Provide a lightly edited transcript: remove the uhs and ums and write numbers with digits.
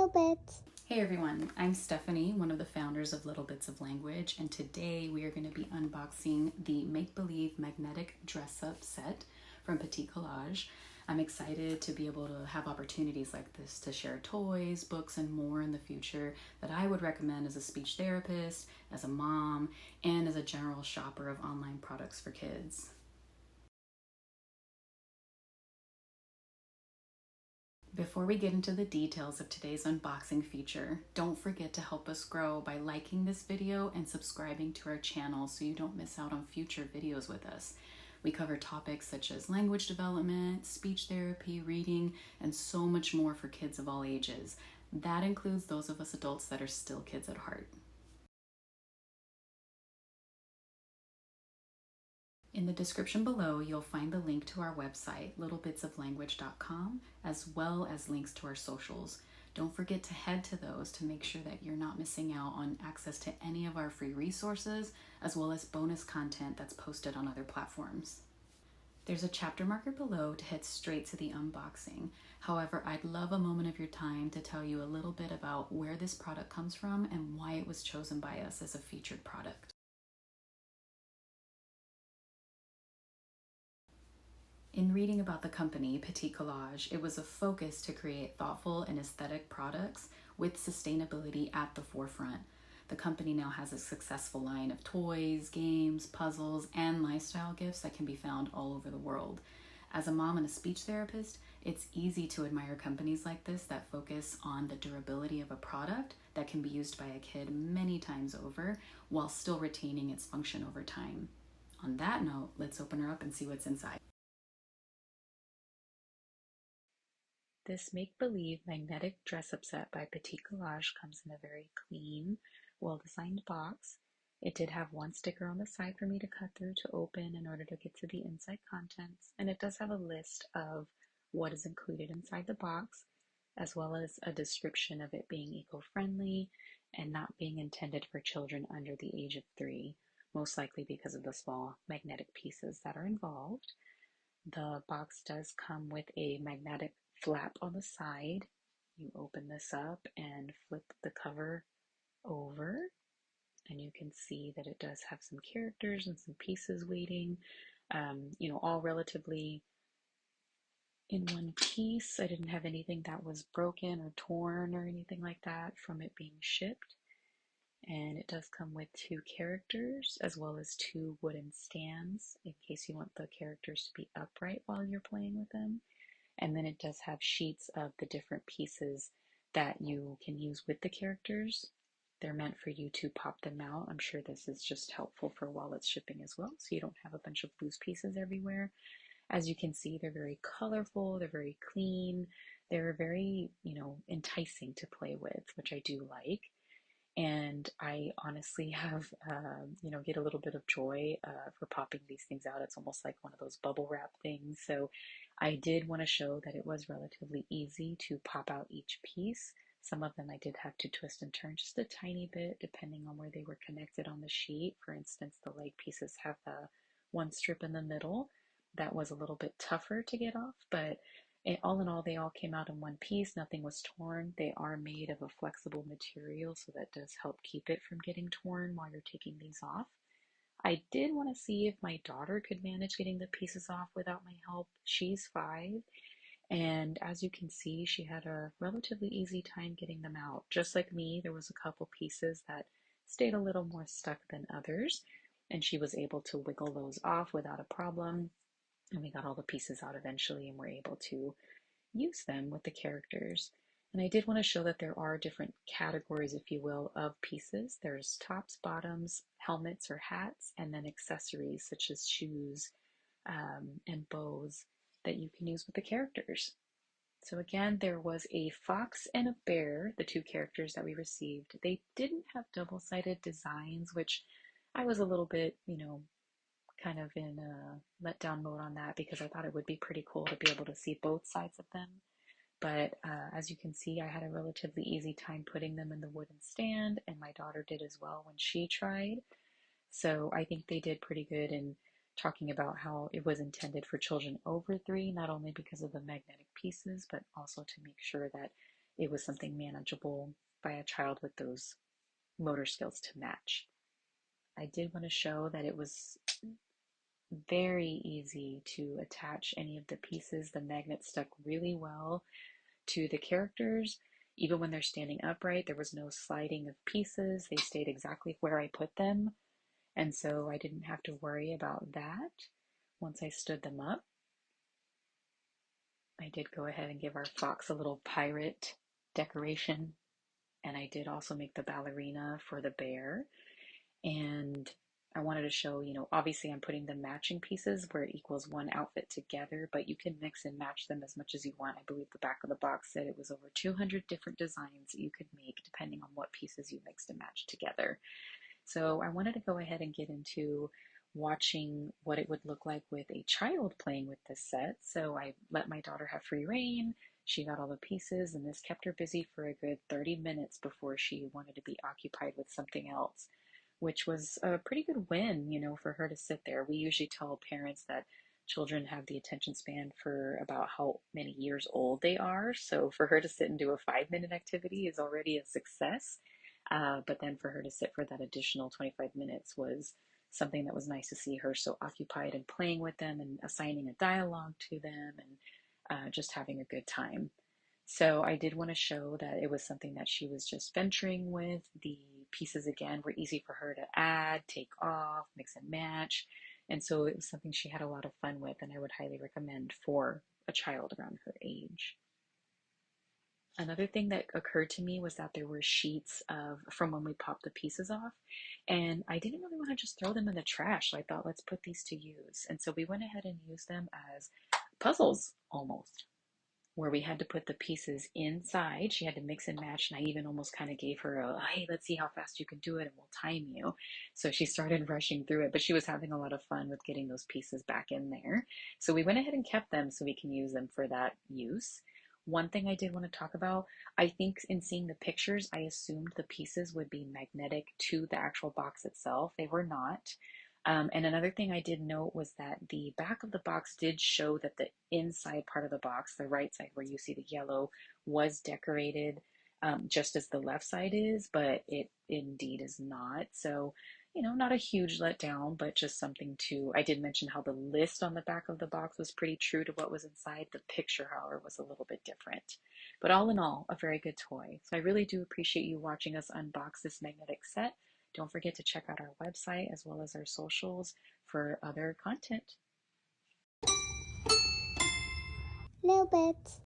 Little Bits. Hey everyone, I'm Stephanie, one of the founders of Little Bits of Language, and today we are going to be unboxing the Make Believe Magnetic Dress Up set from Petit Collage. I'm excited to be able to have opportunities like this to share toys, books, and more in the future that I would recommend as a speech therapist, as a mom, and as a general shopper of online products for kids. Before we get into the details of today's unboxing feature, don't forget to help us grow by liking this video and subscribing to our channel so you don't miss out on future videos with us. We cover topics such as language development, speech therapy, reading, and so much more for kids of all ages. That includes those of us adults that are still kids at heart. In the description below, you'll find the link to our website, littlebitsoflanguage.com, as well as links to our socials. Don't forget to head to those to make sure that you're not missing out on access to any of our free resources, as well as bonus content that's posted on other platforms. There's a chapter marker below to head straight to the unboxing. However, I'd love a moment of your time to tell you a little bit about where this product comes from and why it was chosen by us as a featured product. In reading about the company, Petit Collage, it was a focus to create thoughtful and aesthetic products with sustainability at the forefront. The company now has a successful line of toys, games, puzzles, and lifestyle gifts that can be found all over the world. As a mom and a speech therapist, it's easy to admire companies like this that focus on the durability of a product that can be used by a kid many times over while still retaining its function over time. On that note, let's open her up and see what's inside. This make-believe magnetic dress-up set by Petit Collage comes in a very clean, well-designed box. It did have one sticker on the side for me to cut through to open in order to get to the inside contents, and it does have a list of what is included inside the box, as well as a description of it being eco-friendly and not being intended for children under the age of 3, most likely because of the small magnetic pieces that are involved. The box does come with a magnetic flap on the side. You open this up and flip the cover over, and you can see that it does have some characters and some pieces waiting, all relatively in one piece. I didn't have anything that was broken or torn or anything like that from it being shipped. And it does come with 2 characters as well as 2 wooden stands in case you want the characters to be upright while you're playing with them. And then it does have sheets of the different pieces that you can use with the characters. They're meant for you to pop them out. I'm sure this is just helpful for while it's shipping as well, so you don't have a bunch of loose pieces everywhere. As you can see, they're very colorful, they're very clean, they're very, enticing to play with, which I do like. And I honestly have, get a little bit of joy for popping these things out. It's almost like one of those bubble wrap things. So I did want to show that it was relatively easy to pop out each piece. Some of them I did have to twist and turn just a tiny bit depending on where they were connected on the sheet. For instance, the leg pieces have the one strip in the middle that was a little bit tougher to get off, but all in all, they all came out in one piece. Nothing was torn. They are made of a flexible material, so that does help keep it from getting torn while you're taking these off. I did want to see if my daughter could manage getting the pieces off without my help. She's 5, and as you can see, she had a relatively easy time getting them out. Just like me, there was a couple pieces that stayed a little more stuck than others, and she was able to wiggle those off without a problem. And we got all the pieces out eventually and were able to use them with the characters. And I did want to show that there are different categories, if you will, of pieces. There's tops, bottoms, helmets or hats, and then accessories such as shoes and bows that you can use with the characters. So again, there was a fox and a bear, the 2 characters that we received. They didn't have double-sided designs, which I was a little bit, kind of in a letdown mode on that because I thought it would be pretty cool to be able to see both sides of them. But as you can see, I had a relatively easy time putting them in the wooden stand, and my daughter did as well when she tried. So I think they did pretty good in talking about how it was intended for children over 3, not only because of the magnetic pieces, but also to make sure that it was something manageable by a child with those motor skills to match. I did want to show that it was very easy to attach any of the pieces. The magnet stuck really well to the characters. Even when they're standing upright, there was no sliding of pieces. They stayed exactly where I put them. And so I didn't have to worry about that once I stood them up. I did go ahead and give our fox a little pirate decoration. And I did also make the ballerina for the bear. And I wanted to show, obviously I'm putting the matching pieces where it equals one outfit together, but you can mix and match them as much as you want. I believe the back of the box said it was over 200 different designs that you could make depending on what pieces you mixed and matched together. So I wanted to go ahead and get into watching what it would look like with a child playing with this set. So I let my daughter have free reign. She got all the pieces, and this kept her busy for a good 30 minutes before she wanted to be occupied with something else, which was a pretty good win, for her to sit there. We usually tell parents that children have the attention span for about how many years old they are. So for her to sit and do a 5-minute activity is already a success. But then for her to sit for that additional 25 minutes was something that was nice to see her so occupied and playing with them and assigning a dialogue to them and just having a good time. So I did want to show that it was something that she was just venturing with. The pieces again were easy for her to add, take off, mix and match. And so it was something she had a lot of fun with, and I would highly recommend for a child around her age. Another thing that occurred to me was that there were sheets from when we popped the pieces off, and I didn't really want to just throw them in the trash. So I thought, let's put these to use. And so we went ahead and used them as puzzles almost, where we had to put the pieces inside. She had to mix and match, and I even almost kind of gave her a, hey, let's see how fast you can do it and we'll time you. So she started rushing through it, but she was having a lot of fun with getting those pieces back in there. So we went ahead and kept them so we can use them for that use. One thing I did want to talk about, I think in seeing the pictures, I assumed the pieces would be magnetic to the actual box itself. They were not. And another thing I did note was that the back of the box did show that the inside part of the box, the right side where you see the yellow, was decorated just as the left side is, but it indeed is not. So, not a huge letdown, but just something to, I did mention how the list on the back of the box was pretty true to what was inside. The picture, however, was a little bit different. But all in all, a very good toy. So I really do appreciate you watching us unbox this magnetic set. Don't forget to check out our website as well as our socials for other content. Little bit.